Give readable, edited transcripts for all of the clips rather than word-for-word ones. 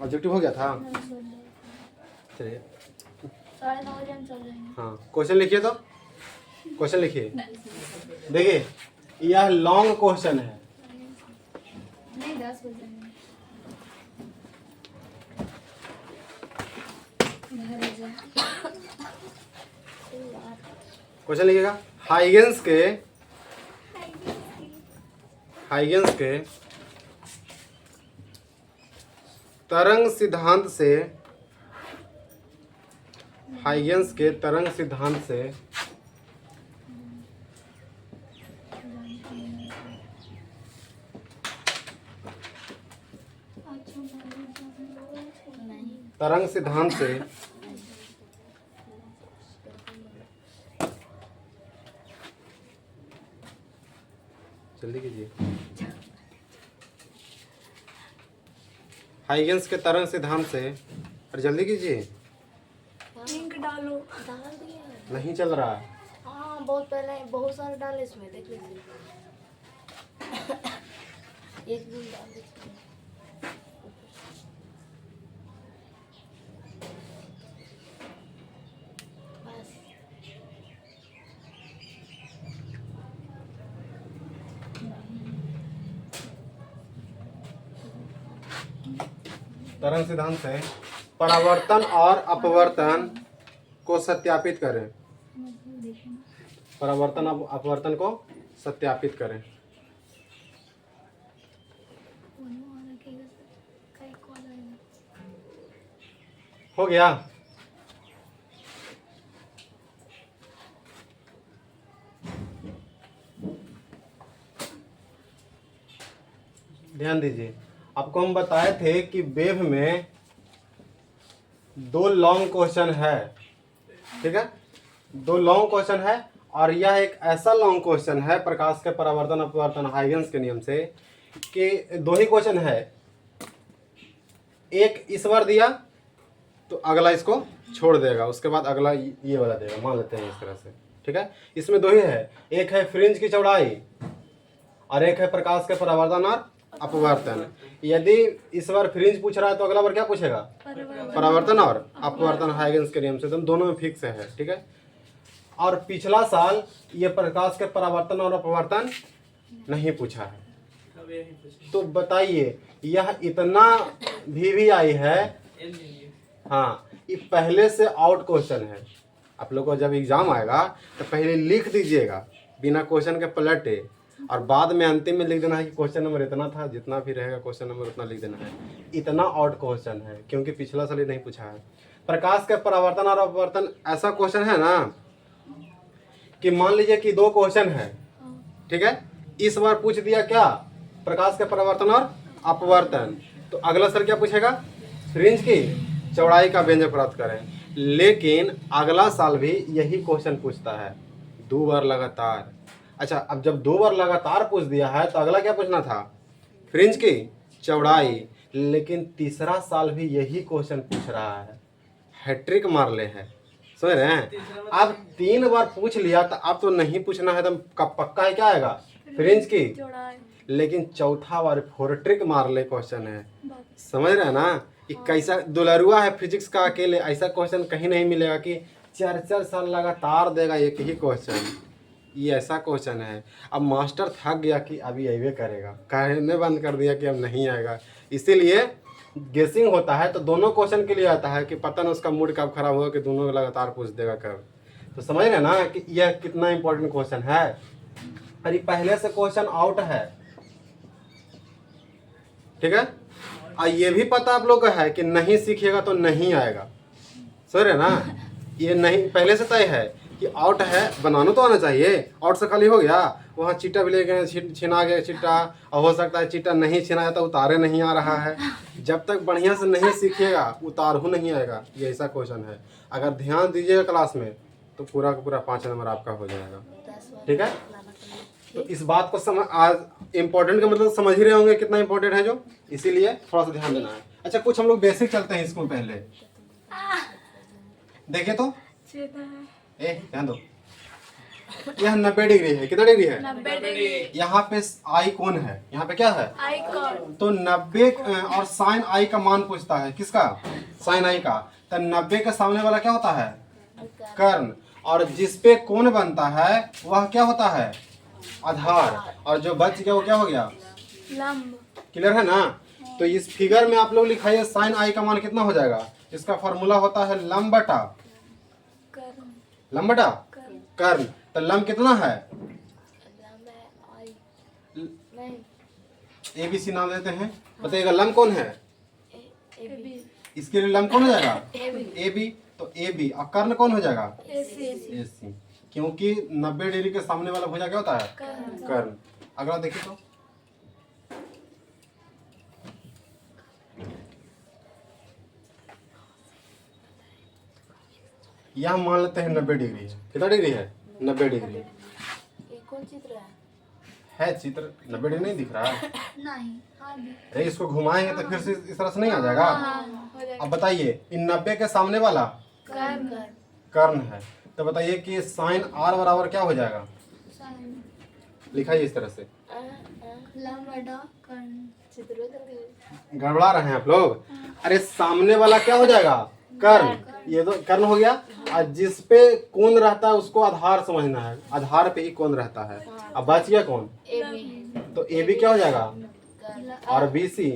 Objective हो गया था। चलिए 9:30 बजे हम चल जाएंगे। हाँ, क्वेश्चन लिखिए तो। क्वेश्चन लिखिए। देखिए यह लॉन्ग क्वेश्चन है। नहीं 10 बजे क्वेश्चन लिखिएगा। हाइगेंस के तरंग सिद्धांत से जल्दी कीजिए। हाइगेंस के तरंग सिद्धांत से, अरे जल्दी कीजिए। लिंक डालो। डाल दिया। नहीं चल रहा है। हाँ बहुत पहले बहुत सारे डाले इसमें, देख लीजिए। एक दिन डाल दीजिए। बस तरंग सिद्धांत से परावर्तन और अपवर्तन को सत्यापित करें। परावर्तन और अपवर्तन को सत्यापित करें। हो गया। ध्यान दीजिए, आपको हम बताए थे कि वेव में 2 लॉन्ग क्वेश्चन है, ठीक है। 2 लॉन्ग क्वेश्चन है और यह एक ऐसा लॉन्ग क्वेश्चन है प्रकाश के परावर्तन अपवर्तन हाइगेंस के नियम से कि 2 ही क्वेश्चन है। एक इस बार दिया तो अगला इसको छोड़ देगा, उसके बाद अगला ये वाला देगा, मान लेते हैं इस तरह से, ठीक है। इसमें 2 ही है, एक है फ्रिंज की चौड़ाई और एक है प्रकाश के परावर्तन और अपवर्तन। यदि इस बार फ्रिंज पूछ रहा है तो अगला बार क्या पूछेगा? परावर्तन और अपवर्तन हाइगेंस के नियम से, तो दोनों में फिक्स है, ठीक है। और पिछला साल ये प्रकाश के परावर्तन और अपवर्तन नहीं पूछा है। तो बताइए यह इतना भी आई है। हाँ, ये पहले से आउट क्वेश्चन है। आप लोग को जब एग्जाम आएगा तो पहले लिख दीजिएगा बिना क्वेश्चन के पलटे, और बाद में अंतिम में लिख देना है कि क्वेश्चन नंबर इतना था, जितना भी रहेगा क्वेश्चन नंबर उतना लिख देना है। इतना आउट क्वेश्चन है क्योंकि पिछला साल ही नहीं पूछा है। प्रकाश के परावर्तन और अपवर्तन ऐसा क्वेश्चन है ना कि मान लीजिए कि 2 क्वेश्चन है, ठीक है। इस बार पूछ दिया क्या? प्रकाश के परावर्तन और अपवर्तन, तो अगला सर क्या पूछेगा? फ्रिंज की चौड़ाई का व्यंजक प्राप्त करें। लेकिन अगला साल भी यही क्वेश्चन पूछता है 2 बार लगातार। अच्छा, अब जब 2 बार लगातार पूछ दिया है तो अगला क्या पूछना था? फ्रिंज की चौड़ाई। लेकिन तीसरा साल भी यही क्वेश्चन पूछ रहा है, हैट्रिक मार ले है, समझ रहे हैं। अब 3 बार पूछ लिया तो अब तो नहीं पूछना है, तो पक्का है क्या आएगा? फ्रिंज की। लेकिन चौथा बार फोरट्रिक मार ले क्वेश्चन है, समझ रहे हैं ना। ये कैसा दुलरुआ है फिजिक्स का, अकेले ऐसा क्वेश्चन कहीं नहीं मिलेगा कि 4 साल लगातार देगा एक ही क्वेश्चन। ये ऐसा क्वेश्चन है। अब मास्टर थक गया कि अभी अबे करेगा, कहने बंद कर दिया कि अब नहीं आएगा। इसीलिए गेसिंग होता है, तो दोनों क्वेश्चन के लिए आता है कि पता ना उसका मूड कब खराब होगा कि दोनों लगातार पूछ देगा कब। तो समझ रहे ना कि यह कितना इंपॉर्टेंट क्वेश्चन है। और ये पहले से क्वेश्चन आउट है, ठीक है। और ये भी पता आप लोग को है कि नहीं सीखिएगा तो नहीं आएगा, समझ रहे ना। ये नहीं पहले से तय है कि आउट है, बनाना तो आना चाहिए। आउट से खाली हो गया, वहाँ चिट्टा भी ले गए, छिना गया चिट्टा, और हो सकता है चिट्टा नहीं छिनाया तो उतारे नहीं आ रहा है। जब तक बढ़िया से नहीं सीखिएगा उतारू नहीं आएगा। ये ऐसा क्वेश्चन है, अगर ध्यान दीजिएगा क्लास में तो पूरा का पूरा 5 नंबर आपका हो जाएगा, ठीक है। तो इस बात को समझ, आज इम्पोर्टेंट का मतलब समझ ही रहे होंगे कितना इम्पोर्टेंट है, जो इसीलिए थोड़ा सा ध्यान देना है। अच्छा, कुछ हम लोग बेसिक चलते हैं इसको पहले। देखिए तो ध्यान दो। यह 90 डिग्री है। कितना डिग्री है? 90 डिग्री। यहाँ पे आई कौन है? यहाँ पे क्या है? आई कॉन। तो 90 और साइन आई का मान पूछता है। किसका? साइन आई का। तो 90 के सामने वाला क्या होता है? कर्ण। और जिसपे कोण बनता है वह क्या होता है? आधार। और जो बच गया वो क्या हो गया? लंब। क्लियर है ना? तो इस फिगर में आप लोग लिखाइए साइन आई का मान कितना हो जाएगा। इसका फॉर्मूला होता है लंब बटा लंब बटा कर्ण। तो लंब कितना है? लंब है आई नहीं ABC नाम देते हैं। बताइएगा लंब कौन है? A B. इसके लिए लंब कौन हो जाएगा? A B. AB। तो AB। और कर्ण कौन हो जाएगा? ए सी। AC। क्योंकि 90 डिग्री के सामने वाला भुजा क्या होता है? कर्ण। अगला देखिए तो यह मान लेते हैं 90 डिग्री है। कितना डिग्री है? 90 डिग्री ये कौन चित्र है। चित्र 90 डिग्री नहीं दिख रहा है? नहीं। हाँ भी। अरे इसको घुमाएंगे तो फिर से इस तरह से नहीं आ जाएगा। हो जाएगा। अब बताइए इन 90 के सामने वाला कर्ण। कर्ण है। तो बताइए कि साइन R बराबर क्या हो जाएगा? लिखाइए इस तरह से। लंब बटा कर्ण। चित्र गड़बड़ा रहे हैं आप लोग। अरे सामने वाला क्या हो जाएगा? कर्ण। ये तो कर्ण हो गया। और जिस पे कोण रहता है उसको आधार समझना है। आधार पे ही कोण रहता है। अब बच गया कौन? A B. तो AB क्या हो जाएगा? और BC।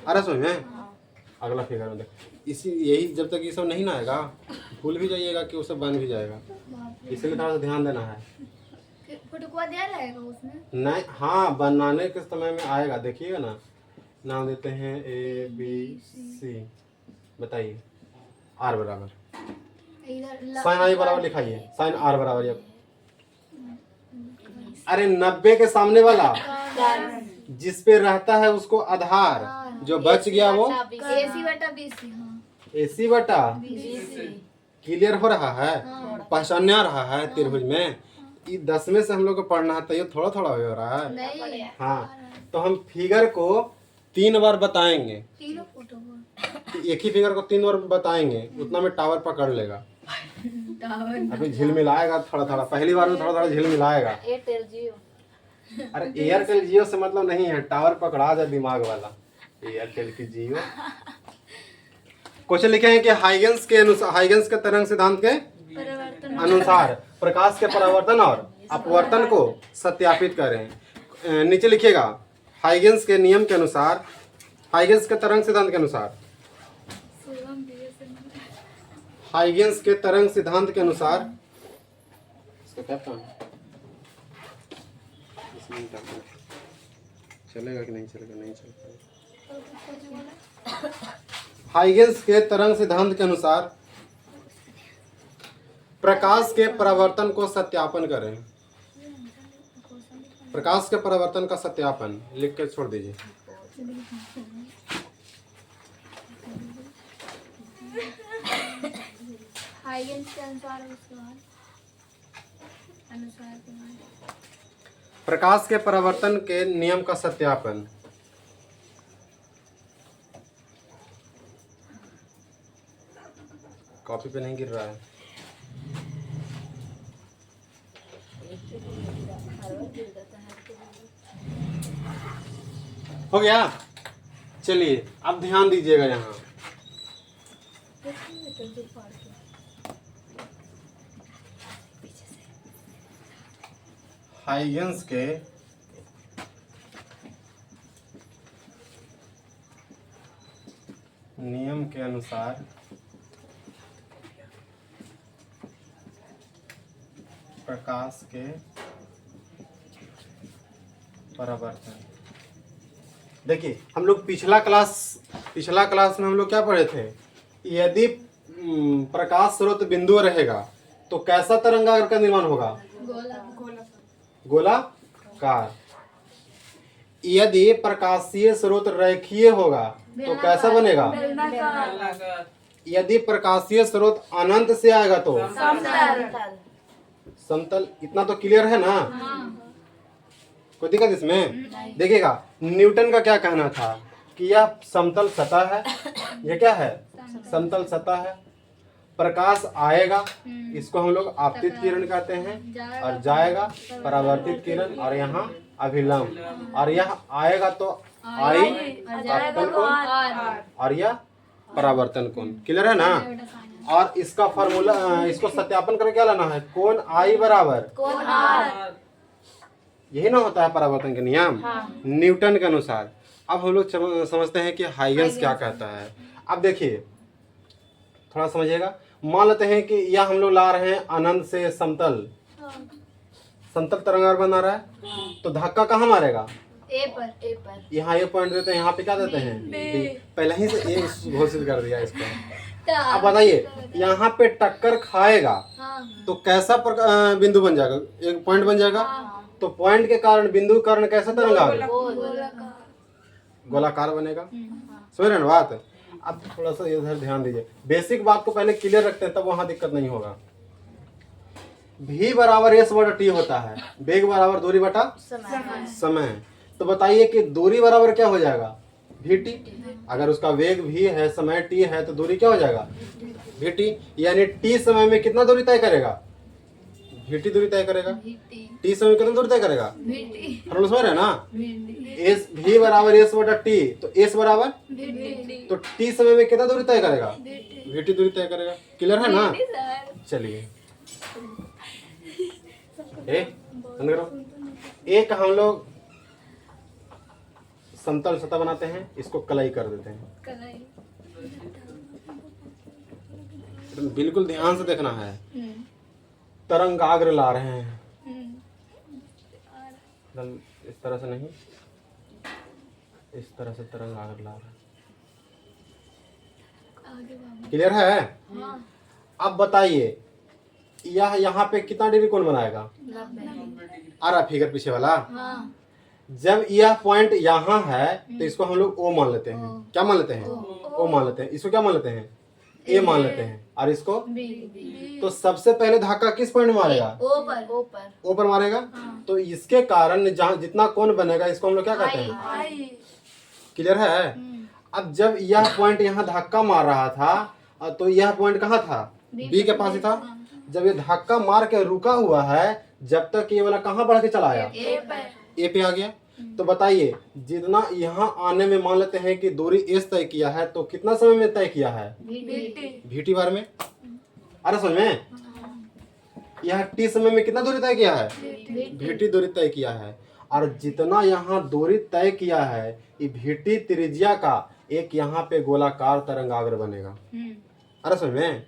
अरे समझ में अगला फिगर में देख। इसी यही जब तक ये सब नहीं ना आएगा भूल भी जाइएगा कि वो सब बन भी जाएगा। इसलिए थोड़ा सा ध्यान देना है। फोटो दिया रहेगा उसमें? नहीं, हाँ बनाने के समय में आएगा। देखिएगा ना। नाम देते हैं ABC। बताइए R बराबर साइन आई बराबर लिखाइए। साइन R बराबर ये। अरे 90 के सामने वाला जिस पे रहता है उसको आधार। जो बच गया वो ए सी बटा बी सी। हाँ AC बटा। B C. क्लियर हो रहा है? पहचानने आ रहा है त्रिभुज में? ये 10वें से हम लोग को पढ़ना है तो ये थोड़ा थोड़ा हो रहा है। नहीं। हाँ तो हम फिगर को 3 बार बताएंगे। तीनों फोटो एक ही फिगर को 3 बार बताएंगे उतना में टावर पकड़ लेगा। अभी झिलमिलाएगा थोड़ा थोड़ा। पहली बार में थोड़ा थोड़ा झिलमिलाएगा। एयरटेल जियो। अरे एयरटेल जियो से मतलब नहीं है। टावर पकड़ा जाए दिमाग वाला। एयरटेल की जियो। क्वेश्चन लिखे हैं कि हाइगेंस के तरंग सिद्धांत के अनुसार प्रकाश के परावर्तन और अपवर्तन को सत्यापित करें। नीचे लिखिएगा हाइगेंस के नियम के अनुसार, हाइगेंस के तरंग सिद्धांत के अनुसार, हाइगेंस के तरंग सिद्धांत के अनुसार इसका क्या काम है? चलेगा कि नहीं चलेगा? नहीं चलेगा। हाइगेंस के तरंग सिद्धांत के अनुसार प्रकाश के परावर्तन को सत्यापन करें। प्रकाश के परावर्तन का सत्यापन लिख के छोड़ दीजिए। हाइगेंस के अनुसार उसके बाद अनुसार के बाद प्रकाश के परावर्तन के नियम का सत्यापन। कॉपी पे नहीं गिर रहा है। हो गया? चलिए अब ध्यान दीजिएगा यहाँ। हाइगेंस के नियम के अनुसार प्रकाश के परावर्तन। देखिए हम लोग पिछला क्लास में हम लोग क्या पढ़े थे? यदि प्रकाश स्रोत बिंदु रहेगा तो कैसा तरंगाकार का निर्माण होगा? गोलाकार। यदि प्रकाशीय स्रोत रेखीय होगा तो कैसा बनेगा? यदि प्रकाशीय स्रोत अनंत से आएगा तो समतल। इतना तो क्लियर है ना? कोई दिक्कत इसमें? देखिएगा न्यूटन का क्या कहना था कि यह समतल सतह है। यह क्या है? समतल सतह है। प्रकाश आएगा, इसको हम लोग आपतित किरण कहते हैं, और जाएगा परावर्तित किरण, और यहाँ अभिलंब, और यह आएगा तो आई आपतन कोण, और यह परावर्तन कोण। क्लियर है ना? और इसका फॉर्मूला, इसको सत्यापन करके क्या लाना है, कोण आई बराबर कौन आर। यही ना होता है परावर्तन के नियम न्यूटन के अनुसार। अब हम लोग समझते हैं कि हाइगन्स क्या कहता है। अब देखिए थोड़ा समझिएगा। मान लेते हैं कि यह हम लोग ला रहे हैं अनंत से समतल, समतल तरंगार बना रहा है, तो धक्का कहाँ मारेगा, ए पर यहाँ ए पॉइंट देते हैं, यहाँ पे क्या देते हैं बी। पहले ही से ए घोषित कर दिया इसको। अब बताइए यहाँ पे टक्कर खाएगा तो कैसा बिंदु बन जाएगा, एक पॉइंट बन जाएगा। तो पॉइंट के कारण बिंदु कारण कैसा तरंगाग्र, गोलाकार बनेगा। समझ रहे हैं ना बात? अब थोड़ा सा इधर ध्यान दीजिए, बेसिक बात को पहले क्लियर रखते हैं, तब वहां दिक्कत नहीं होगा। v बराबर एस बटा टी होता है, वेग बराबर दूरी बटा समय। तो बताइए कि दूरी बराबर क्या हो जाएगा, vt। अगर उसका वेग v है, समय t है, तो दूरी क्या हो जाएगा, vt। यानी t समय में कितना दूरी तय करेगा, vt दूरी तय करेगा। t समय में कितना दूरी तय करेगा, हम लोग समझ रहे हैं ना। एस v बराबर एस बटा टी, तो एस बराबर, तो t समय में कितना दूरी तय करेगा, vt दूरी तय करेगा। क्लियर है ना? चलिए बंद करो। एक हम लोग समतल सतह बनाते हैं, इसको कलाई कर देते हैं। बिल्कुल ध्यान से देखना है। तरंगाग्र ला रहे हैं, इस तरह से नहीं, इस तरह से तरंगाग्र ला रहे हैं। क्लियर है? अब बताइए यह यहाँ पे कितना डिग्री कोण बनाएगा, आ रहा फिगर पीछे वाला। जब यह पॉइंट यहाँ है तो इसको हम लोग ओ मान लेते हैं। क्या मान लेते हैं, ओ मान लेते हैं। इसको क्या मान लेते हैं, ए मान लेते हैं, और इसको तो सबसे पहले धक्का किस पॉइंट में मारेगा, ओ पर मारेगा। तो इसके कारण जहाँ जितना कोण बनेगा इसको हम लोग क्या कहते हैं, क्लियर है? अब जब यह पॉइंट यहाँ धक्का मार रहा था तो यह पॉइंट कहाँ था, बी के पास ही था। जब ये धक्का मार के रुका हुआ है, जब तक ये वाला कहाँ बढ़ के चला आया, ए पे आ गया। तो बताइए जितना यहाँ आने में मान लेते हैं कि दूरी एस तय किया है, तो कितना समय में तय किया है, वीटी बार में। अरे समझ में, यह टी समय में कितना दूरी तय किया है, वीटी दूरी तय किया है। और जितना यहाँ दूरी तय किया है, ये वीटी त्रिज्या का एक यहाँ पे गोलाकार तरंगाग्र बनेगा। अरे समझ में,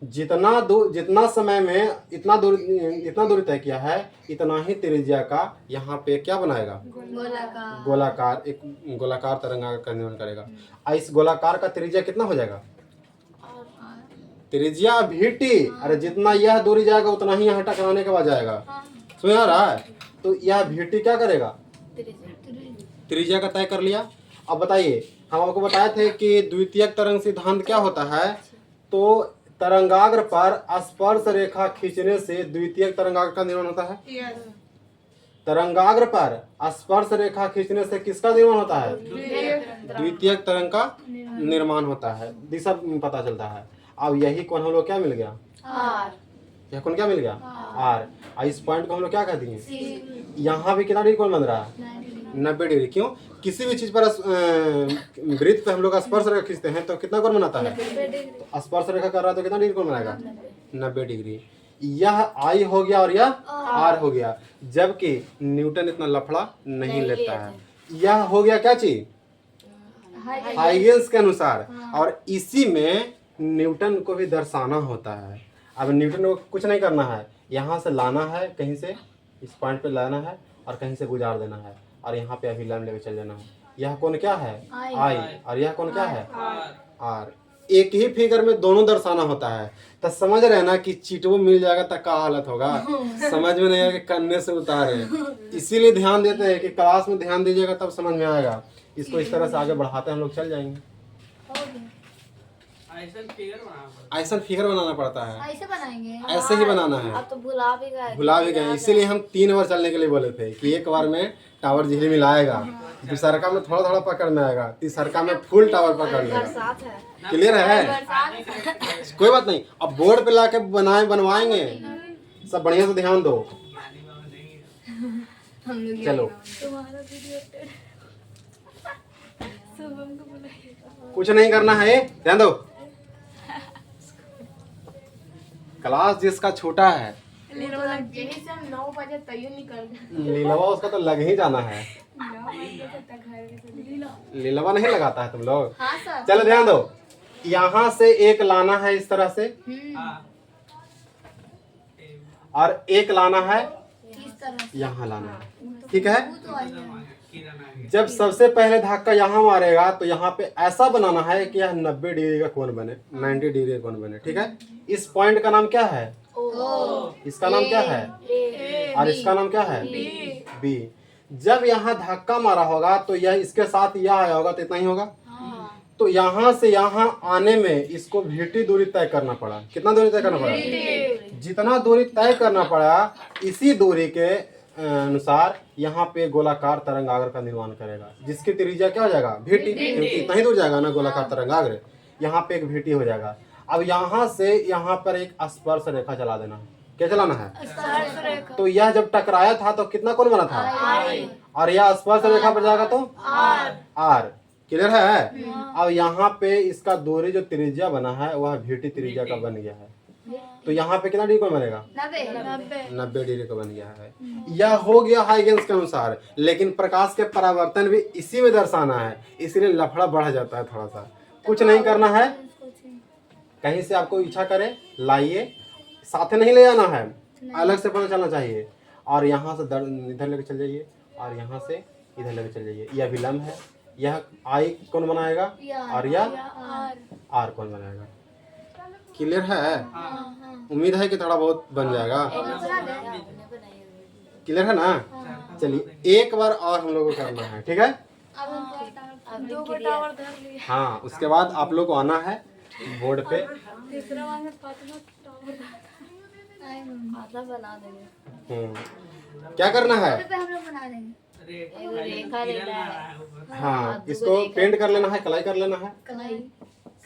जितना समय में इतना दूरी तय किया है, इतना ही त्रिज्या का यहाँ पे क्या बनाएगा, गोलाकार एक गोलाकार तरंगाग्र का निर्माण करेगा। और इस गोलाकार का त्रिज्या कितना हो जाएगा, त्रिज्या vt। अरे जितना यह दूरी जाएगा उतना ही यहाँ टकराने के बाद जाएगा। समझ आ रहा है? तो यह vt क्या करेगा, त्रिज्या का तय कर लिया। अब बताइए हम आपको बताए थे कि द्वितीयक तरंग सिद्धांत क्या होता है। तो तरंगाग्र पर स्पर्श रेखा खींचने से द्वितीयक तरंगाग्र का निर्माण होता है। तरंगाग्र पर स्पर्श रेखा खींचने से किसका निर्माण होता है, द्वितीयक तरंग का निर्माण होता है, दिशा पता चलता है। अब यही कोण हम लोग क्या मिल गया, यह कोण क्या मिल गया, आर। इस पॉइंट को हम लोग क्या कहते हैं, यहाँ भी कितना डिग्री कोण बन रहा है, 90 डिग्री। क्यों, किसी भी चीज पर वृत्त पे हम लोग स्पर्श रेखा खींचते हैं तो कितना कोण बनाता है, तो स्पर्श रेखा कर रहा है तो कितना डिग्री कोण बनाएगा, 90 डिग्री। यह आई हो गया और यह आर हो गया, जबकि न्यूटन इतना लफड़ा नहीं लेता है। यह हो गया क्या चीज, हाइगन्स के अनुसार। और इसी में न्यूटन को भी दर्शाना होता है। अब न्यूटन को कुछ नहीं करना है, यहाँ से लाना है, कहीं से इस पॉइंट पे लाना है और कहीं से गुजार देना है, और यहाँ पे अभिलंब लेके चल जाना है। यह कौन क्या है, आई, और यह कौन क्या है, आर। एक ही फिगर में दोनों दर्शाना होता है। तो समझ रहे हैं ना कि चीटो मिल जाएगा तो क्या हालत होगा, समझ में नहीं आएगा, कन्ने से उतारे। इसीलिए ध्यान देते हैं कि क्लास में ध्यान दीजिएगा तब समझ में आएगा। इसको इस तरह से आगे बढ़ाते हैं हम लोग, चल जाएंगे। ऐसा फिगर बनाना पड़ता है, ऐसे बनाएंगे। ऐसे ही बनाना है। अब तो भुला भी गए। भुला भी गए, इसीलिए हम 3 बार चलने के लिए बोले थे कि एक बार में टावर झिल्ली मिलाएगा, दूसरका में थोड़ा थोड़ा पकड़ में आएगा, तीसरका में फुल टावर पकड़ लेगा। बरसात है। क्लियर है? बरसात। कोई बात नहीं, अब बोर्ड पे लाके बनवाएंगे, सब बढ़िया से ध्यान दो। हम लोग चलो तुम्हारा वीडियो शुभम को बुलाइए। कुछ नहीं करना है, ध्यान दो। क्लास जिसका छोटा है, यही से हम 9 बजे तैयो निकल गए। लीलवा उसका तो लग ही जाना है। लीलवा नहीं लगाता है तुम लोग? हाँ सर। चलो ध्यान दो, यहाँ से एक लाना है इस तरह से, और एक लाना है इस तरह यहाँ लाना है, ठीक है? तो आइए। जब सबसे पहले धक्का यहाँ मारेगा तो यहाँ पे ऐसा बनाना है कि यह 90 डिग्री का कोण बने, 90 डिग्री का कोण बने, ठीक है? इस पॉइंट का नाम क्या है? इसका नाम क्या है? और इसका नाम क्या है? बी। जब यहाँ धक्का मारा होगा तो यह इसके साथ यह आया होगा, तो इतना ही होगा। तो यहाँ से यहाँ आने में इसको VT दूरी तय करना पड़ा। कितना दूरी तय करना पड़ा? जितना दूरी तय करना पड़ा, इसी दूरी के अनुसार यहाँ पे गोलाकार तरंगाग्र का निर्माण करेगा, जिसकी त्रिज्या क्या हो जाएगा? VT, क्योंकि इतना ही दूर जाएगा ना गोलाकार तरंगाग्र, यहाँ पे एक VT हो जाएगा। अब यहाँ से यहाँ पर एक स्पर्श रेखा चला देना है। क्या चलाना है? तो यह जब टकराया था तो कितना कोण बना था? और यह स्पर्श रेखा पर जाएगा तो R। क्लियर है? अब यहाँ पे इसका दूरी जो त्रिज्या बना है वह VT त्रिज्या का बन गया है। तो यहाँ पे कितना डिग्री कोण बनेगा? 90 डिग्री का बन गया है। यह हो गया हाइगेंस के अनुसार, लेकिन प्रकाश के परावर्तन भी इसी में दर्शाना है, इसलिए लफड़ा बढ़ जाता है थोड़ा सा। कुछ नहीं करना है, कहीं से आपको इच्छा करे लाइए, साथ नहीं ले जाना है, अलग से पता चलना चाहिए। और यहाँ से इधर लेके चल जाइए, और यहाँ से इधर लेके चल जाइए। यह विलंब है, यह I कौन बनाएगा और यह R कौन बनाएगा। क्लियर है? उम्मीद है कि थोड़ा बहुत बन जाएगा। क्लियर है ना? चलिए एक बार और हम लोगों को करना है, ठीक है? हाँ, उसके बाद आप लोग को आना है बोर्ड पे। बना देंगे। क्या करना है? हम लोग बना देंगे। रेखा लेना है। हाँ, इसको पेंट कर लेना है, कलाई कर लेना है, कलाई।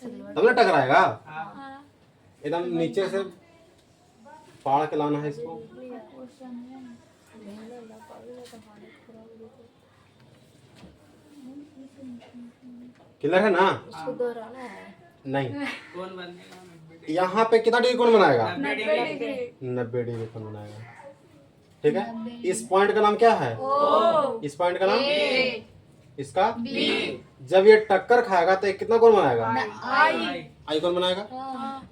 तब ना टकराएगा। एकदम नीचे से फाड़ के लाना है इसको। क्लियर है ना? इसको दोहराना है। नहीं, यहाँ पे कितना डिग्री कोण बनाएगा? 90 डिग्री कोण बनाएगा, ठीक है? इस पॉइंट का नाम क्या है? इस पॉइंट का नाम इसका जब ये टक्कर खाएगा तो कितना कोण बनाएगा? आई कोण बनाएगा।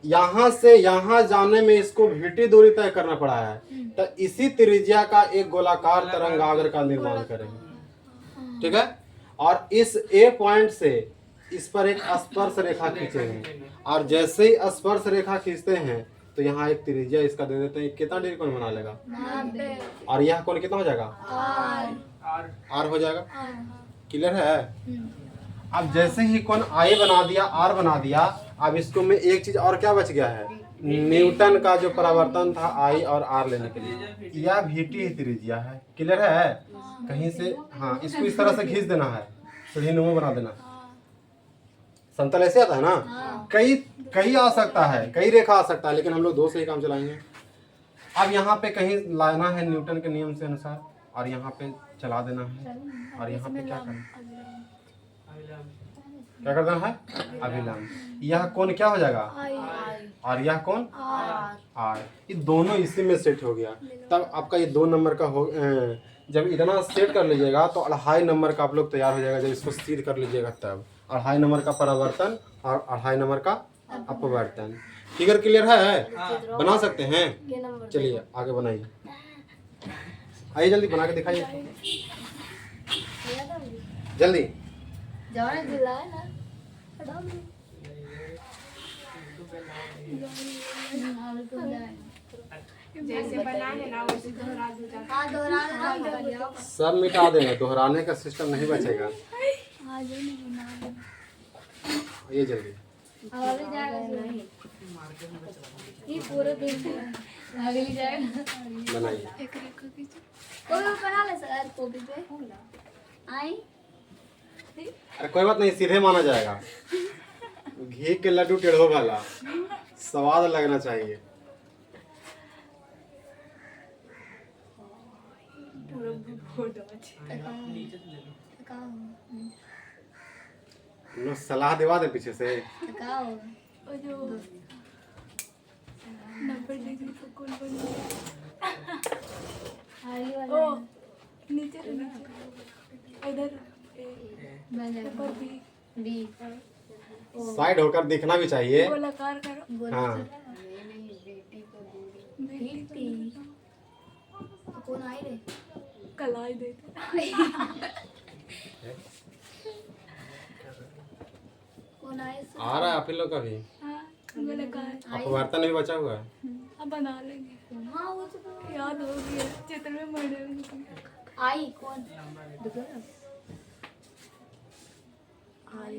यहाँ से यहाँ जाने में इसको VT दूरी तय करना पड़ा है, तो इसी त्रिज्या का एक गोलाकार तरंगाग्र का निर्माण करेंगे, ठीक है? और इस A पॉइंट से इस पर एक स्पर्श रेखा खींचेंगे, और जैसे ही स्पर्श रेखा खींचते हैं तो यहाँ एक त्रिज्या इसका दे देते हैं। कितना डिग्री कोण बना लेगा? और यह कोण कितना हो जाएगा? R हो जाएगा। क्लियर है? अब जैसे ही कोण I बना दिया, R बना दिया, अब इसको में एक चीज और क्या बच गया है? न्यूटन का जो परावर्तन था I और R लेने के लिए, यह VT ही त्रिज्या है। क्लियर है? कहीं से हाँ, इसको इस तरह से खींच देना है, सीढ़ी नुमा बना देना। समतल ऐसे आता है ना? कई आ सकता है, कई रेखा आ सकता है, लेकिन हम लोग 2 से ही काम चलाएंगे। अब यहाँ पे कहीं लाना है न्यूटन के नियम से अनुसार, और यहाँ पे चला देना है, और यहाँ पे क्या करना है? अभिलंब। यह कोण क्या हो जाएगा? और यह कोण R। ये दोनों इसी में सेट हो गया। तब आपका ये 2 नंबर का हो, जब इतना सेट कर लीजिएगा तो 2.5 नंबर का आप लोग तैयार हो जाएगा। जब इसको स्थिर कर लीजिएगा तब 2.5 नंबर का परावर्तन और 2.5 नंबर का अपवर्तन। फिगर क्लियर है? बना सकते हैं? चलिए आगे बनाइए, आइए जल्दी बना के दिखाइए, जल्दी। जाने दिलाए ना। जैसे बना है ना वैसे दोहरा दो जाके। हाँ दोहरा। सब मिटा देंगे, दोहराने का सिस्टम नहीं बचेगा। ये जल्दी अब अभी जाएगा नहीं ये पूरे दिन से अगली जाएगा। बनाइए। एक रेखा खींचो कोई भी बना ले सर कॉपी पे आई अरे कोई बात नहीं, सीधे माना जाएगा। घी के लड्डू टेढ़ो वाला स्वाद लगना चाहिए। नो सलाह दिवा दे पीछे से। नीचे इधर बी साइड होकर दिखना भी चाहिए। गोलाकार करो। हाँ बेटी कौन आई रे कलाई दे कौन आए आ रहा है आप लोग का भी। गोलाकार अपवर्तन भी बचा हुआ है। अब बना लेंगे। हाँ वो तो याद हो गया चित्र में मर्डर आई कौन आई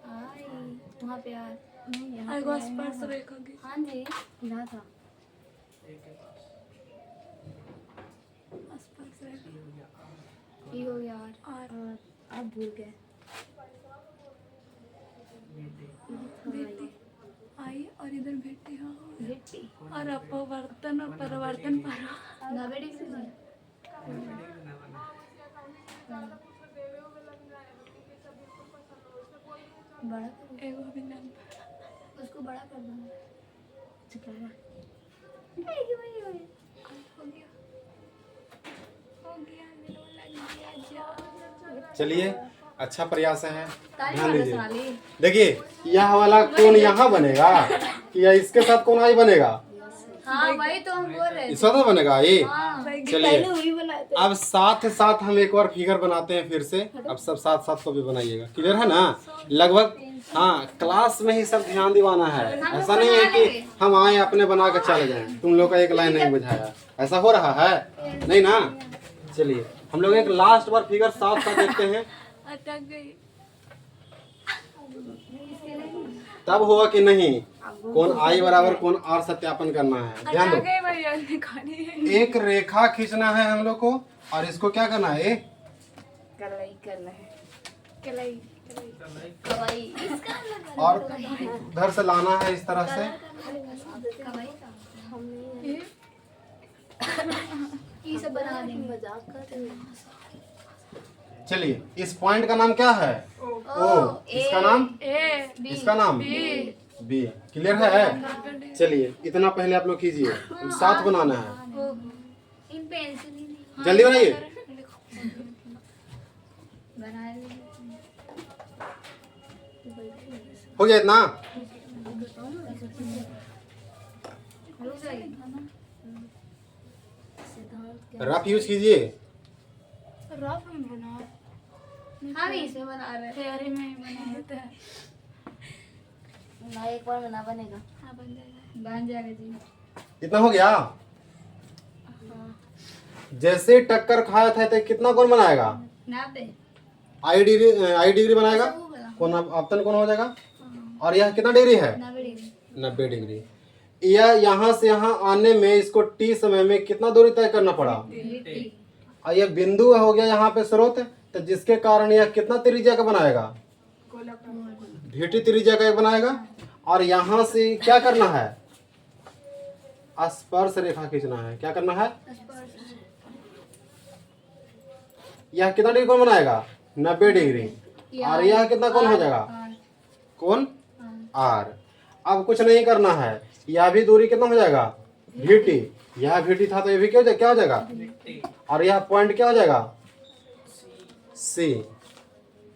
आई वहाँ पे यार नहीं स्पर्श रेखा की हाँ जी यहाँ था स्पर्श रेखा ये हो गया और अब भूल गए बेटी आई और इधर बेटी हाँ बेटी और अपवर्तन और परिवर्तन पर ना बेटी बड़ा एगो भी नाम उसको बड़ा कर दो चुपा हो गया चलिए अच्छा प्रयास है, ताली ध्यान वाला दीजिए। साली देखिए यह वाला कौन यहाँ बनेगा कि या इसके साथ कौन आई बनेगा? हाँ वही तो हम बोल रहे इस वाला बनेगा ये। हाँ चलिए वही बनाए थे अब साथ साथ हम एक बार फिगर बनाते हैं फिर से। अब सब साथ साथ को भी बनाइएगा, क्लियर है ना? लगभग हाँ क्लास में ही सब ध्यान दिवाना है। ऐसा नहीं है कि हम आए अपने बना के चले जाएं, तुम लोग का एक लाइन नहीं बुझाया। ऐसा हो रहा है नहीं ना? चलिए हम लोग एक लास्ट बार फिगर साथ साथ देखते हैं, अटक गई तब होगा कि नहीं। कौन आई बराबर कौन आर सत्यापन करना है, ध्यान दो। भैया निकाली है एक रेखा खींचना है हम लोग को और इसको क्या करना है? कलाई करना है कलाई कलाई इसका और उधर से लाना है इस तरह से। ये सब बना देंगे मजाक कर चलिए इस पॉइंट का नाम क्या है? ओ। इसका नाम? इसका नाम बी। क्लियर है? चलिए इतना पहले आप लोग कीजिए, साथ बनाना है। इन पेंसिल जल्दी बनाइए। हो गया इतना? रफ यूज कीजिए। रफ में बना हम इसमें बना रहे थे अरे में बना देते हैं ना एक बार में ना बनेगा हाँ बन जाएगा जी। इतना हो गया? जैसे टक्कर खाया था तो कितना कौन बनाएगा? 90 आई डिग्री बनाएगा। कौन आपतन कौन हो जाएगा? और यह कितना डिग्री है? 90 डिग्री। यह यहाँ से यहाँ आने में इसको टी समय में कितना दूरी तय करना पड़ा? और यह बिंदु हो गया यहाँ पे स्रोत, तो जिसके कारण यह कितना त्रिज्या का बनाएगा? भीटी त्रिज्या का एक बनाएगा। और यहाँ से क्या करना है? स्पर्श रेखा खींचना है। क्या करना है? यह कितना डिग्री कौन बनाएगा? 90 डिग्री। और यह कितना कौन हो जाएगा? कौन? आर। अब कुछ नहीं करना है, यह भी दूरी कितना हो जाएगा? भीटी। यह भीटी था तो ये भी क्या हो जाएगा? और यह पॉइंट क्या हो जाएगा? सी।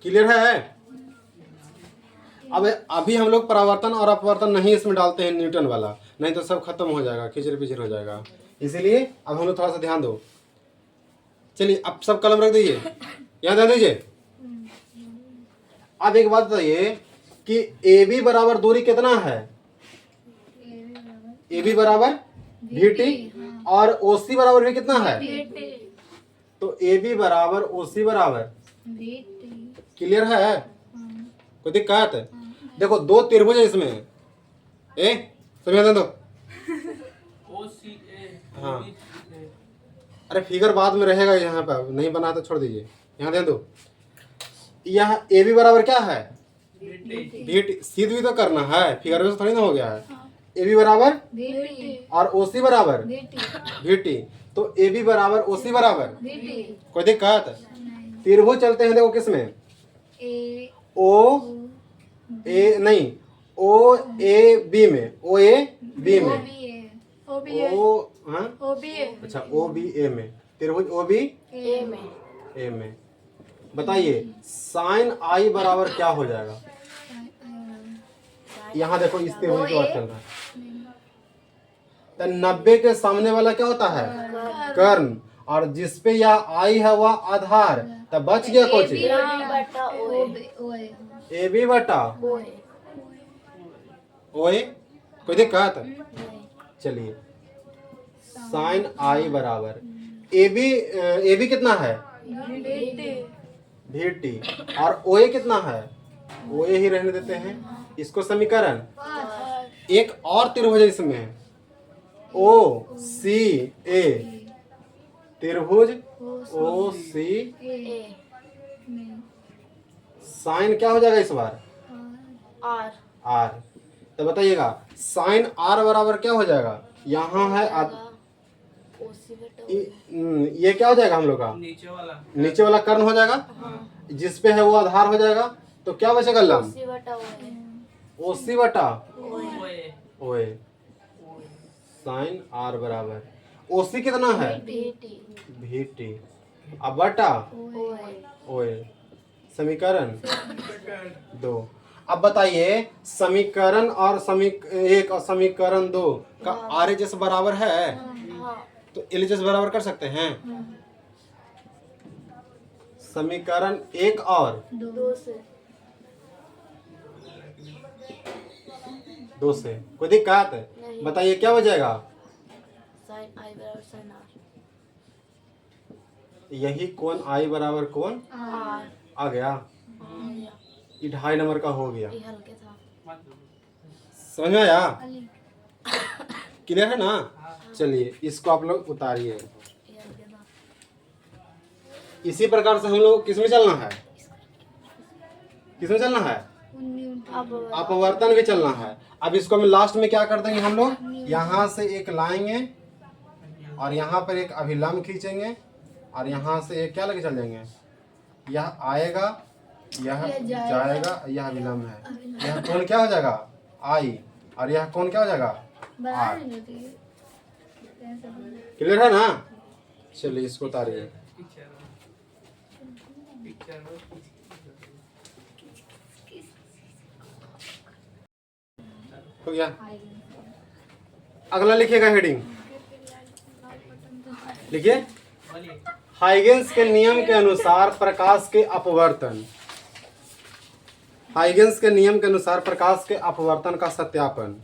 क्लियर है? अब अभी हम लोग परावर्तन और अपवर्तन नहीं इसमें डालते हैं, न्यूटन वाला, नहीं तो सब खत्म हो जाएगा, खिचड़ पिचड़ हो जाएगा। इसीलिए अब हम लोग थोड़ा सा ध्यान दो। चलिए अब सब कलम रख दीजिए, यहाँ ध्यान दीजिए। अब एक बात बताइए कि ए बी बराबर दूरी कितना है? ए बी बराबर VT और OC बराबर भी कितना है? तो ए बी बराबर OC बराबर। क्लियर है? कोई दिक्कत? देखो दो त्रिभुज है इसमें, ए समझ दो। ओ सी ए हाँ। बी ए अरे फिगर बाद में रहेगा, यहाँ पे नहीं बना तो छोड़ दीजिए। यहाँ ध्यान दो, यह ए बी बराबर क्या है, बेटे VT। सीध भी तो करना है, फिगर में से थोड़ी ना हो गया है। ए बी बराबर बेटी और ओ सी बराबर बेटी VT, तो ए बी बराबर ओ सी बराबर, बेटी कोई दिक्कत? त्रिभुज चलते हैं देखो किसमें, ए ओ ए नहीं, ओ ए बी में, ओ ए बी में, ओ बी ए ओ हाँ ओ बी ए अच्छा ओ बी ए में, त्रिभुज ओ बी ए में ए में। बताइए साइन आई बराबर क्या हो जाएगा? यहाँ देखो इस त्रिभुज की बात चल रहा है। तो 90 के सामने वाला क्या होता है, कर्ण, और जिसपे यह आई है वह आधार, तब बच गया कोची, ए बी बटा ओए। कोई दिक्कत? चलिए साइन आई बराबर ए बी कितना है, VT, और OA कितना है, OA ही रहने देते हैं। इसको समीकरण, एक और त्रिभुज है इसमें, ओ सी ए, त्रिभुज ओ सी, साइन क्या हो जाएगा इस बार, आर आर। तो बताइएगा साइन आर बराबर क्या हो जाएगा, यहाँ है ओ सी बटा ये क्या हो जाएगा हम लोग का, नीचे वाला कर्ण हो जाएगा, जिसपे है वो आधार हो जाएगा, तो क्या बचेगा लंब, सी बटा ओ सी बटा ओए ओए। साइन आर बराबर ओ सी कितना है, बेटी VT, अब बटा ओए। समीकरण 2। अब बताइए समीकरण और एक और समीकरण 2 का RHS बराबर है, तो LHS बराबर कर सकते हैं। समीकरण 1 और 2 से कोई दिक्कत? बताइए क्या हो जाएगा, साइन आई बराबर साइन आर यही कोण आई बराबर कोण आर आ गया, ये 2.5 नंबर का हो गया। ये हल्के था समझ में आया, क्लियर है ना? चलिए इसको आप लोग उतारिए। ये हल्के था इसी प्रकार से हम लोग किसमें चलना है, किसमें चलना है, अब अपवर्तन भी चलना है। अब इसको हम लास्ट में क्या कर देंगे, हम लोग यहाँ से एक लाएंगे और यहाँ पर एक अभिलंब खींचेंगे और यहाँ से एक क्या लेके चल जाएंगे, यह आएगा, यह जाएगा, यह अभिलंब है, यह कोण क्या हो जाएगा आई, और यह कोण क्या हो जाएगा आर। क्लियर है ना? चलिए इसको उतारिए। हो गया। अगला लिखिएगा हेडिंग, लिखिए हाइगेंस के नियम के अनुसार प्रकाश के अपवर्तन, हाइगेंस के नियम के अनुसार प्रकाश के अपवर्तन का सत्यापन।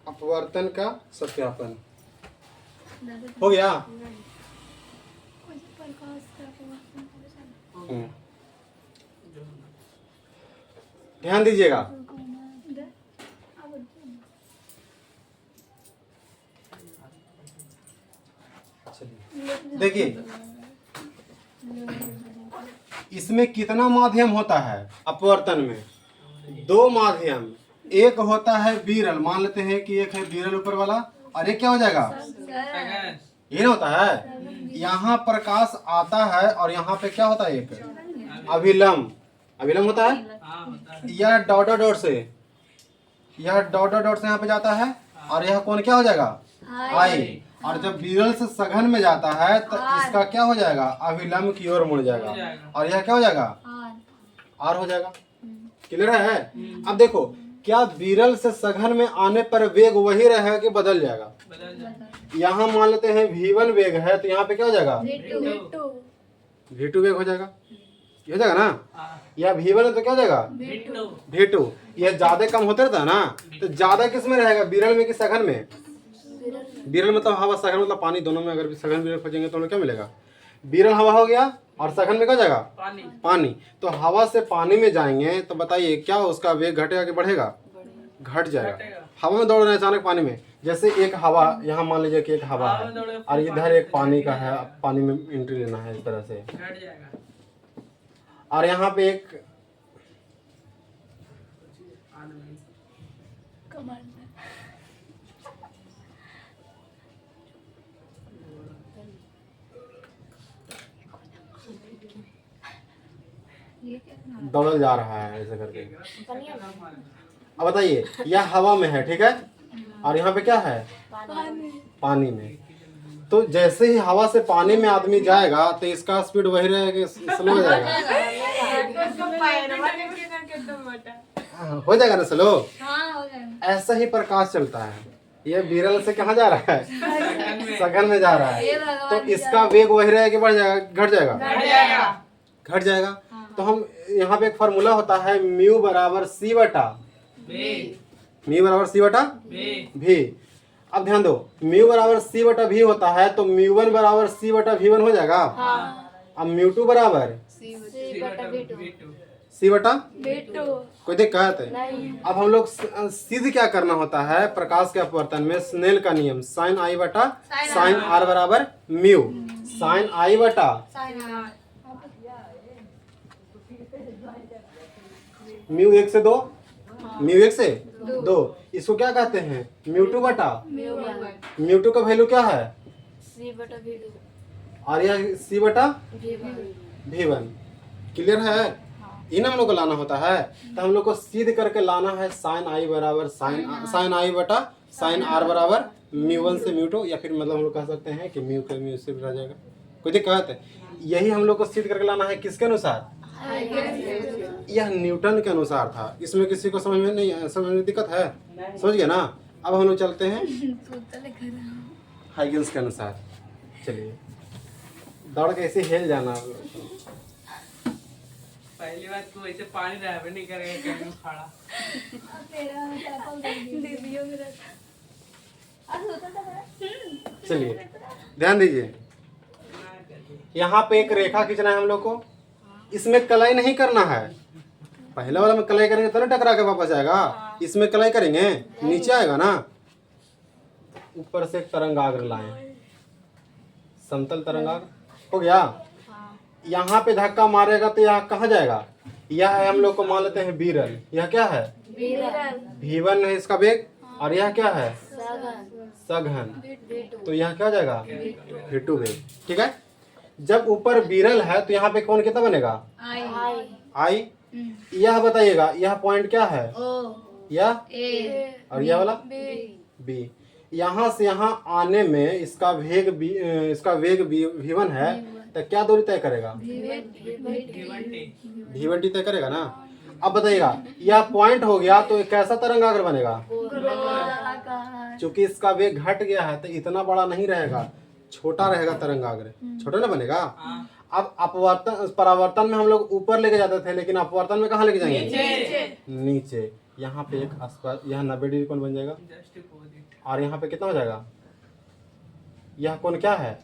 अपवर्तन का सत्यापन हो गया। ध्यान दीजिएगा, देखिए इसमें कितना माध्यम होता है अपवर्तन में, 2 माध्यम, एक होता है विरल, मान लेते हैं कि एक है विरल ऊपर वाला और एक क्या हो जाएगा, ये ना होता है। यहाँ प्रकाश आता है और यहाँ पे क्या होता है, एक अभिलंब, अभिलंब होता है। यह डॉट डॉट से, यह डॉट डॉट से यहाँ पे जाता है और यह कौन क्या हो जाएगा आई, और जब विरल से सघन में जाता है तो इसका क्या हो जाएगा, अभिलंब की ओर मुड़ जाएगा और यह क्या हो जाएगा आर हो जाएगा। क्लियर है? अब देखो क्या विरल से सघन में आने पर वेग वही रहेगा कि बदल जाएगा? यहाँ मान लेते हैं V1 वेग है तो यहाँ पे क्या हो जाएगा V2 वेग हो जाएगा, ये हो जाएगा ना। या V1 है तो क्या हो जाएगा V2। यह ज्यादा कम होते रहता है ना, तो ज्यादा किस में रहेगा, विरल में कि सघन में? विरल मतलब हवा, सघन मतलब पानी, दोनों में अगर सघन विरल खोजेंगे तो हमें क्या मिलेगा? विरल हवा हो गया और सघन में क्या हो जाएगा? पानी। पानी। तो हवा से पानी में जाएंगे तो बताइए क्या उसका वेग घटेगा कि बढ़ेगा? घट जाएगा। घटेगा। हवा में दौड़ रहे हैं अचानक पानी में, जैसे एक हवा यहाँ मान लीजिए कि एक हवा हवा में दौड़ रहे है हैं, और इधर एक पानी का है, पानी में एंट्री लेना है इस तरह से, घट जाएगा। और यहाँ पे एक आदमी। कमांडर दौड़ जा रहा है ऐसे करके। अब बताइए यह हवा में है, ठीक है, और यहाँ पे क्या है? पानी में। तो जैसे ही हवा से पानी में आदमी जाएगा तो इसका स्पीड वही रहेगा, स्लो हो जाएगा। हाँ, हो जाएगा ना स्लो। हाँ हो जाएगा। ऐसा ही प्रकाश चलता है। ये विरल से कहाँ जा रहा है? सघन में जा रहा है। तो इसका वेग वही रहेगा कि बढ़ जाएगा, घट जाएगा? घट जाएगा। घट जाएगा। तो हम यहाँ पे एक फार्मूला होता है म्यू बराबर सी बटा भी। म्यू बराबर सी बटा भी। भी। अब ध्यान दो, म्यू बराबर सी बटा भी होता है तो म्यू वन बराबर सी बटा भी वन हो जाएगा। अब म्यू टू बराबर सी बटा बेटो कोई दिक्कत है? अब हम लोग सिद्ध क्या करना होता है प्रकाश के अपवर्तन में? स्नेल का नियम, साइन आई बटा साइन आर बराबर म्यू। साइन आई बटा म्यू एक से दो, म्यू एक से दो, इसको क्या कहते हैं? म्यू टू बटा म्यू टू का वैल्यू क्या है? और यह सी बटा भी वन। क्लियर है? इन हम लोग को लाना होता है। तो हम लोग को सिद्ध करके लाना है साइन आई बराबर साइन आई बटा साइन आर बराबर म्यू वन से म्यू टू, या फिर मतलब हम लोग कह सकते हैं कि म्यू का म्यू से रह जाएगा। कोई दिक्कत है? यही हम लोग को सिद्ध करके लाना है किसके अनुसार? यह न्यूटन के अनुसार था। इसमें किसी को समझ में दिक्कत है? समझ गया ना? अब हम लोग चलते हैं हाइगेंस के अनुसार। चलिए दौड़ के ऐसे हिल जाना। पहली बात तू ऐसे पानी रहबे नहीं करेगा कहीं खड़ा। दीदियों मेरा चलिए ध्यान दीजिए, यहाँ पे एक रेखा खींचना है हम लोग को। इसमें कलाई नहीं करना है। पहले वाला में कलाई करेंगे तो ना टकरा के वापस आएगा। इसमें कलाई करेंगे नीचे आएगा ना। ऊपर से एक तरंगाग्र लाए, समतल तरंगाग्र हो गया। यहाँ पे धक्का मारेगा तो यहाँ कहाँ जाएगा? यह है हम लोग को मान लेते हैं विरल। यह क्या है? V1 है इसका वेग, और यह क्या है? सघन। तो यहाँ क्या हो जाएगा? V2 वेग। ठीक है। जब ऊपर विरल है तो यहाँ पे कौन कितना बनेगा? आई। यह बताइएगा यह पॉइंट क्या है? यह और यह वाला बी। यहाँ से यहाँ आने में इसका वेग V1 है तो क्या दूरी तय करेगा? V1T तय करेगा ना। अब बताइएगा यह पॉइंट हो गया तो कैसा तरंगाग्र बनेगा? चूंकि इसका वेग घट गया है तो इतना बड़ा नहीं रहेगा, छोटा रहेगा तरंगाग्र, छोटा ना बनेगा। अब अपवर्तन परावर्तन में हम लोग ऊपर लेके जाते थे, लेकिन अपवर्तन में कहाँ लेके जाएंगे? नीचे। यहाँ पे एक यहाँ 90 डिग्री कोण बन जाएगा, और यहाँ पे कितना हो जाएगा? यह कोण क्या है?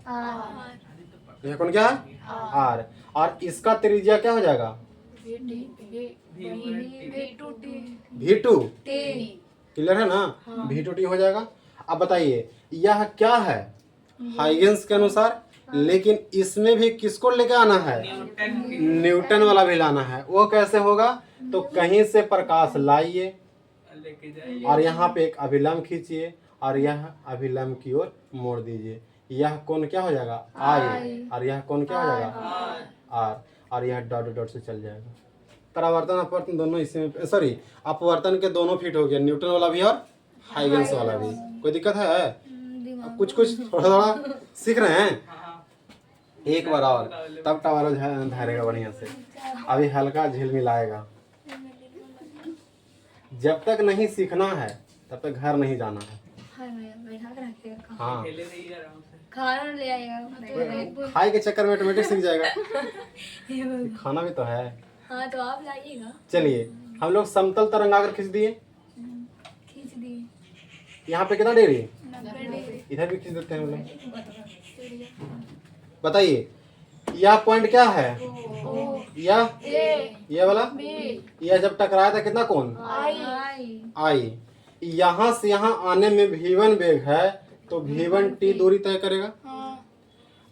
यह कोण क्या है? आर। और इसका त्रिज्या क्या हो जाएगा? V2। क्लियर है ना? V2T हो जाएगा। अब बताइए यह क्या है? हाइगेंस के अनुसार, लेकिन इसमें भी किसको लेके आना है? न्यूटन वाला भी लाना है। वो कैसे होगा? तो कहीं से प्रकाश लाइए और यहाँ पे एक अभिलंब खींचिए और यह अभिलंब की ओर मोड़ दीजिए। यह कोण क्या हो जाएगा? आई। और यह कोण क्या हो जाएगा? आर। और यह डॉट डॉट से चल जाएगा। परावर्तन अपवर्तन दोनों इसमें, सॉरी अपवर्तन के दोनों फिट हो गया, न्यूटन वाला भी और हाइगेंस वाला भी। कोई दिक्कत है? अब कुछ थोड़ा थोड़ा सीख रहे हैं। एक बार और तब टावर धरेगा बढ़िया से। अभी हल्का झिलमिलाएगा। जब तक नहीं सीखना है तब तक घर नहीं जाना है। हाँ, खाना ले आएगा। खाए के चक्कर में ऑटोमेटिक सीख जाएगा। खाना भी तो है। हाँ तो आप लाइएगा। चलिए हम लोग समतल तरंगाग्र खींच दिए। खींच दिए। यहाँ पे कितना डिग्री? 90 डिग्री। इधर भी खींच देते हैं हम लोग। बताइए यह पॉइंट क्या है, ये वाला, यह जब टकराया था कितना कोण, आई। यहाँ से यहाँ आने में v1 वेग है तो v1t दूरी तय करेगा।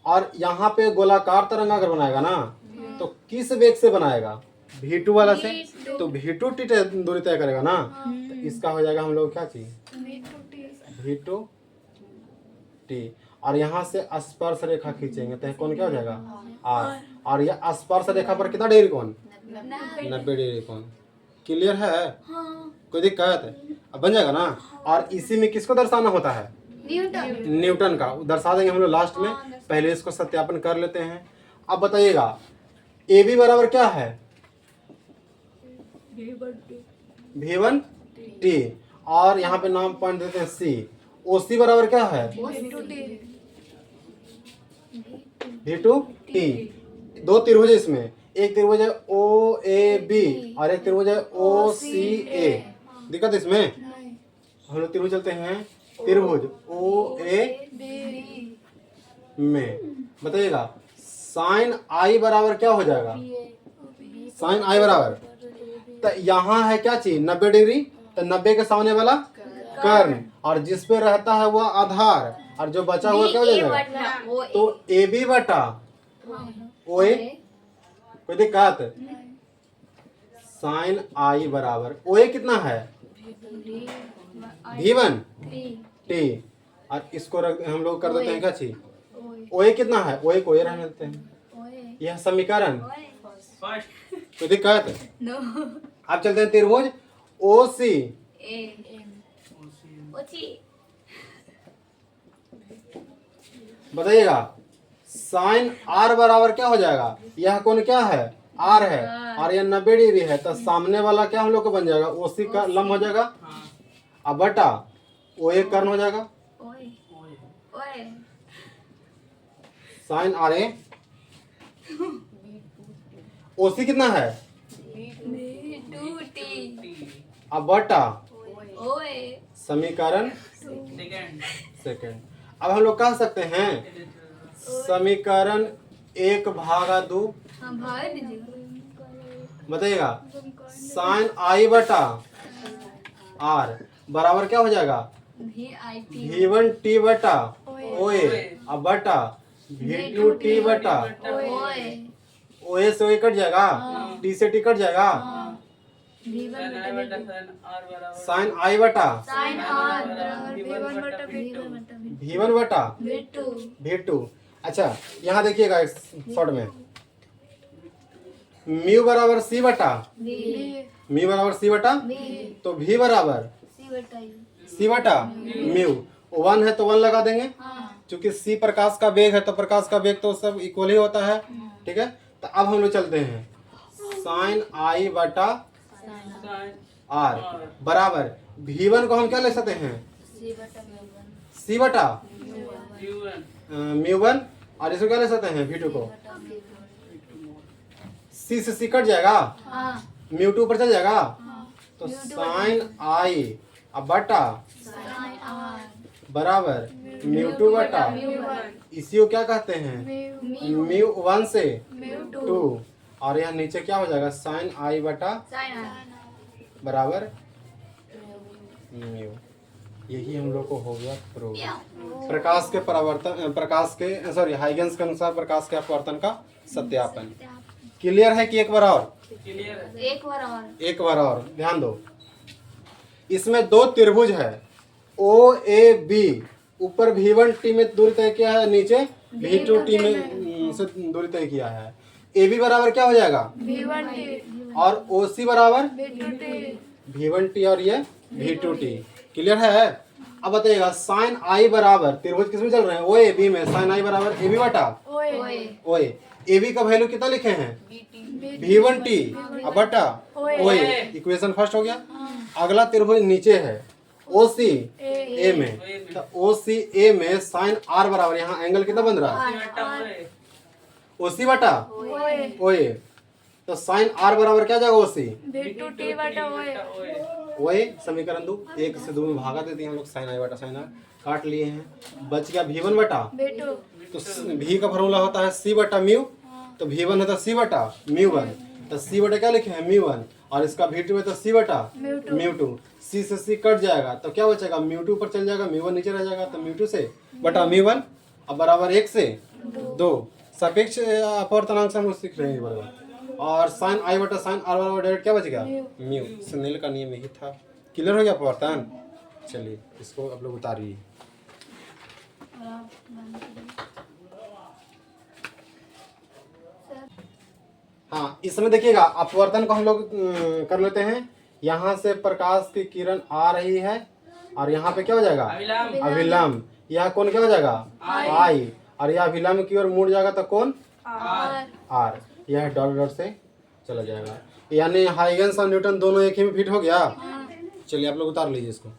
और यहाँ पे गोलाकार तरंग अगर बनाएगा ना तो किस वेग से बनाएगा, v2 वाला से, तो v2t दूरी तय करेगा ना। तो इसका हो जाएगा हम लोग क्या चीज, v2t। और यहाँ से स्पर्श रेखा खींचेंगे तो कौन क्या हो जाएगा, r। और यह स्पर्श रेखा पर कितना डिग्री कोण, 90 डिग्री कोण। क्लियर है, कोई दिक्कत, अब बन जाएगा ना। और इसी में किसको दर्शाना होता है, न्यूटन का दर्शा देंगे हम लोग लास्ट में। पहले इसको सत्यापन कर लेते हैं। अब बताइएगा ए बी बराबर क्या है, v1t। और यहाँ पे नाम पॉइंट देते हैं c। ओ सी बराबर क्या है, v2t। दो त्रिभुज है इसमें, एक त्रिभुज है ओ ए बी और एक त्रिभुज है ओ सी ए। दिक्कत इसमें, हम लोग त्रिभुज चलते हैं त्रिभुज ओ ए में। बताइएगा साइन आई बराबर क्या हो जाएगा, साइन आई बराबर, तो यहाँ है क्या चीज 90 डिग्री, तो 90 के सामने वाला कर्ण, और जिस पे रहता है वह आधार, और जो बचा हुआ क्या हो जाएगा, तो ए बी बटा ओ ए। कोई दिक्कत, साइन आई बराबर ओ ए कितना है, v1t। और इसको हम लोग कर देते हैं क्या चीज, ओ ए कितना है, ओ ए को ए रहने देते हैं। यह समीकरण, कोई दिक्कत। अब चलते हैं त्रिभुज ओ सी। बताइएगा साइन आर बराबर क्या हो जाएगा, यह कोण क्या है, आर है, और यह 90 डिग्री है, तो सामने वाला क्या हम लोग को बन जाएगा, ओ सी का लंब हो जाएगा, अब बटा ओ ए कर्ण हो जाएगा, साइन आर ए। ओ सी कितना है, अब बटा समीकरण सेकंड। अब हम लोग कह सकते हैं समीकरण 1/2। बताइएगा साइन आई बटा आर बराबर क्या हो जाएगा, v1t बटा ओ ए, अब बटा v2t बटा ओ ए से ओ ए कट जाएगा, t से t कट जाएगा, साइन आई बटा v1 बटा v2। अच्छा यहाँ देखिएगा शॉर्ट में, म्यू बराबर सी बटा, म्यू बराबर सी बटा, तो v बराबर सी बटा म्यू। 1 है तो 1 लगा देंगे, क्योंकि c प्रकाश का वेग है तो प्रकाश का वेग तो सब इक्वल ही होता है। ठीक है, तो अब हम लोग चलते हैं साइन आई बटा आर बराबर v1 को हम क्या ले सकते हैं, सी बटा म्यू1, और इसको क्या ले सकते हैं v2 को, सी से सी कट जाएगा, म्यू2 पर चल जाएगा, तो साइन आई अब बटा बराबर म्यू2 बटा, इसी को क्या कहते हैं म्यू1 से 2, और यहाँ नीचे क्या हो जाएगा साइन आई बटा बराबर म्यू। यही हम लोग को हो गया प्रूव। प्रकाश के परावर्तन, प्रकाश के सॉरी हाइगेंस के अनुसार प्रकाश के अपवर्तन का सत्यापन। क्लियर है कि एक बार और, एक बार और ध्यान दो। इसमें दो त्रिभुज है ओ ए बी, ऊपर v1t में दूरी तय किया है, नीचे v2t में से दूरी तय किया है। ए बी बराबर क्या हो जाएगा और ओ सी बराबर v1t और ये v2t। क्लियर है। अब बताइएगा साइन आई बराबर, त्रिभुज किसमें चल रहे हैं ओ ए बी में, साइन आई बराबर ए बी बटा ओ ए। ए बी का वैल्यू कितना लिखे हैं v1t अब बटा ओ ए, इक्वेशन फर्स्ट हो गया। अगला त्रिभुज नीचे है ओ सी ए में, तो ओ सी ए में साइन आर बराबर, यहाँ एंगल कितना बन रहा है ओ सी बटा ओ ए, तो साइन आर बराबर क्या जाएगा ओ सी ओ ए। समीकरण 2 1 से 2 में भागा देते हैं हम लोग साइन आई बटा साइन आर, काट लिए हैं। बच गया V1 बटा, बेटो तो V का फॉर्मूला होता है C बटा म्यू, तो V1 है तो C बटा म्यू1, तो C बटा क्या लिखे हैं म्यू1, और इसका V2 है तो C बटा म्यू2। C से C कट जाएगा तो क्या बचेगा, म्यू2 ऊपर चल जाएगा, म्यू1 नीचे रह जाएगा, तो म्यू2 से बटा म्यू1 अब बराबर 1 से 2। सापेक्ष अपवर्तनांक से हम लोग सीख रहे हैं बराबर। और साइन I बटा साइन R बराबर डायरेक्ट क्या बच गया, म्यू। स्नेल का नियम यही था। क्लियर हो गया अपवर्तन। चलिए इसको आप लोग उतारिए। हाँ, इसमें देखिएगा अपवर्तन को हम लोग कर लेते हैं। यहाँ से प्रकाश की किरण आ रही है और यहाँ पे क्या हो जाएगा, अभिलंब। यह कोण क्या हो जाएगा, I, और यह अभिलंब की ओर मुड़ जाएगा तो कोण R। यह डॉट डॉट से चला जाएगा, यानी हाइगेंस और न्यूटन दोनों एक ही में फिट हो गया। चलिए आप लोग उतार लीजिए इसको।